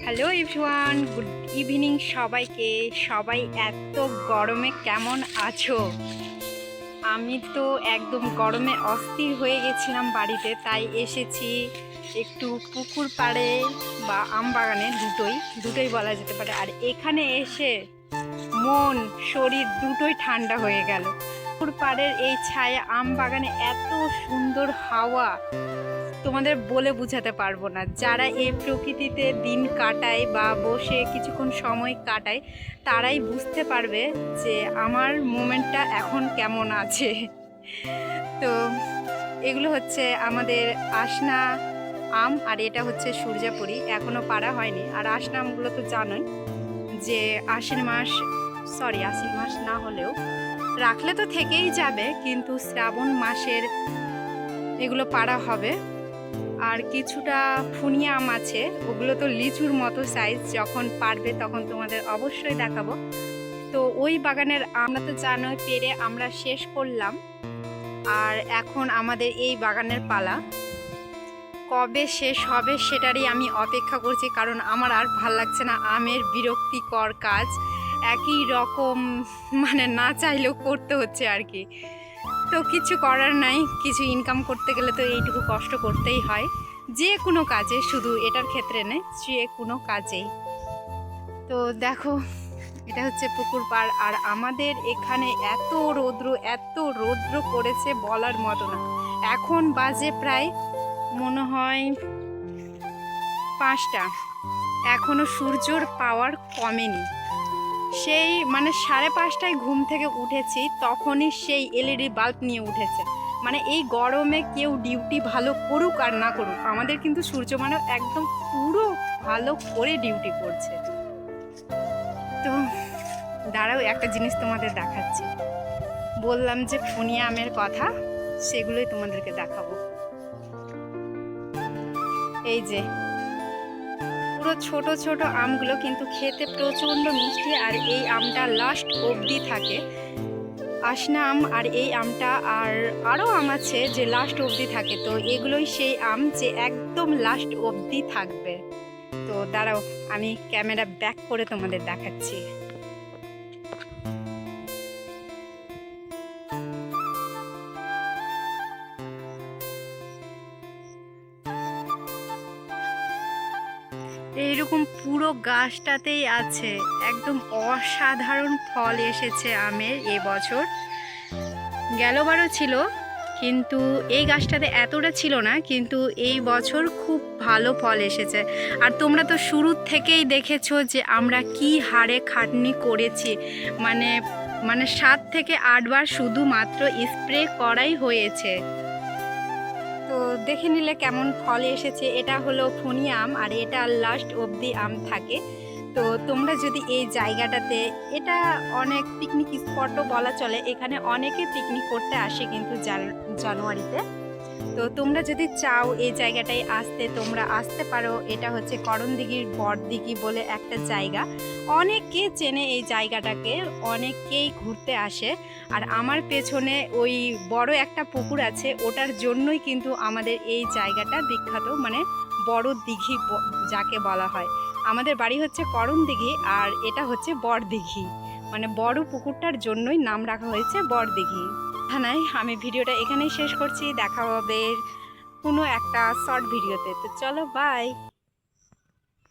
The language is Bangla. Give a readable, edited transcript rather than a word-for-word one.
হ্যালো এভরিওয়ান, গুড ইভিনিং সবাইকে। সবাই এত গরমে কেমন আছো? আমি তো একদম গরমে অস্থির হয়ে গেছিলাম বাড়িতে, তাই এসেছি একটু পুকুর পাড়ে বা আম বাগানে, দুটোই বলা যেতে পারে। আর এখানে এসে মন শরীর দুটোই ঠান্ডা হয়ে গেল। পুকুর পাড়ের এই ছায়া, আম বাগানে এত সুন্দর হাওয়া, তোমাদের বলে বোঝাতে পারবো না। যারা এই প্রকৃতিতে দিন কাটায় বা বসে কিছুক্ষণ সময় কাটায়, তারাই বুঝতে পারবে যে আমার মোমেন্টটা এখন কেমন আছে। তো এগুলো হচ্ছে আমাদের আসনা আম, আর এটা হচ্ছে সূর্যাপুরি, এখনও পাড়া হয়নি। আর আসনা আমগুলো তো জানোই যে আশ্বিন মাস না হলেও রাখলে তো থেকেই যাবে, কিন্তু শ্রাবণ মাসের এগুলো পাড়া হবে। আর কিছুটা ফুনিয়া আম আছে, ওগুলো তো লিচুর মতো সাইজ, যখন পারবে তখন তোমাদের অবশ্যই দেখাবো। তো ওই বাগানের আমরা তো জানোই পেরে আমরা শেষ করলাম, আর এখন আমাদের এই বাগানের পালা। কবে শেষ হবে সেটারই আমি অপেক্ষা করছি, কারণ আমার আর ভাল লাগছে না আমের বিরক্তিকর কাজ। একই রকম, মানে না চাইলেও করতে হচ্ছে আর কি। তো কিছু করার নাই, কিছু ইনকাম করতে গেলে তো এইটুকু কষ্ট করতেই হয়, যে কোনো কাজে, শুধু এটার ক্ষেত্রে নেই, যে কোনো কাজেই। তো দেখো, এটা হচ্ছে পুকুর পাড়, আর আমাদের এখানে এত রৌদ্র করেছে বলার মতো না। এখন বাজে প্রায় মনে হয় 5টা, এখনো সূর্যর পাওয়ার কমেনি। সেই মানে 5:30টায় ঘুম থেকে উঠেছি, তখনই সেই এলইডি বাল্ব নিয়ে উঠেছে। মানে এই গরমে কেউ ডিউটি ভালো করুক আর না করুক, আমাদের কিন্তু সূর্য মানে একদম পুরো ভালো করে ডিউটি করছে। তো দাঁড়াও, একটা জিনিস তোমাদের দেখাচ্ছি। বললাম যে ফুনিয়া আমের কথা, সেগুলোই তোমাদেরকে দেখাবো। এই যে পুরো ছোট ছোট আমগুলো, কিন্তু খেতে প্রচণ্ড মিষ্টি। আর এই আমটা লাস্ট অবধি থাকে, আসনা আম। আর এই আমটা আর আরও আম আছে যে লাস্ট অবধি থাকে। তো এগুলোই সেই আম যে একদম লাস্ট অবধি থাকবে। তো দাঁড়াও, আমি ক্যামেরা ব্যাক করে তোমাদের দেখাচ্ছি। এইরকম পুরো গাছটাতেই আছে, একদম অসাধারণ ফল এসেছে আমের এবছর। গেলবারও ছিল, কিন্তু এই গাছটাতে এতটা ছিল না, কিন্তু এই বছর খুব ভালো ফল এসেছে। আর তোমরা তো শুরু থেকেই দেখেছো যে আমরা কি হারে খাটনি করেছি, মানে 7 থেকে 8 বার শুধুমাত্র স্প্রে করাই হয়েছে। তো দেখে নিলে কেমন ফল এসেছে। এটা হলো ফুনিয়া আম, আর এটা লাস্ট অবধি আম থাকে। তো তোমরা যদি এই জায়গাটাতে, এটা অনেক পিকনিক স্পটও বলা চলে, এখানে অনেকে পিকনিক করতে আসে কিন্তু জানুয়ারিতে। তো তোমরা যদি চাও এই জায়গাটায় আসতে, তোমরা আসতে পারো। এটা হচ্ছে করণদিঘির বড়দিঘি বলে একটা জায়গা, অনেকে চেনে এই জায়গাটাকে, অনেকেই ঘুরতে আসে। আর আমার পেছনে ওই বড় একটা পুকুর আছে, ওটার জন্যই কিন্তু আমাদের এই জায়গাটা বিখ্যাত, মানে বড় দিঘি যাকে বলা হয়। আমাদের বাড়ি হচ্ছে করণদিঘি, আর এটা হচ্ছে বড়দিঘি, মানে বড় পুকুরটার জন্যই নাম রাখা হয়েছে বড়দিঘি। নাই, আমি ভিডিওটা এখানেই শেষ করছি। দেখা হবে কোনো একটা শর্ট ভিডিওতে। তো চলো, বাই।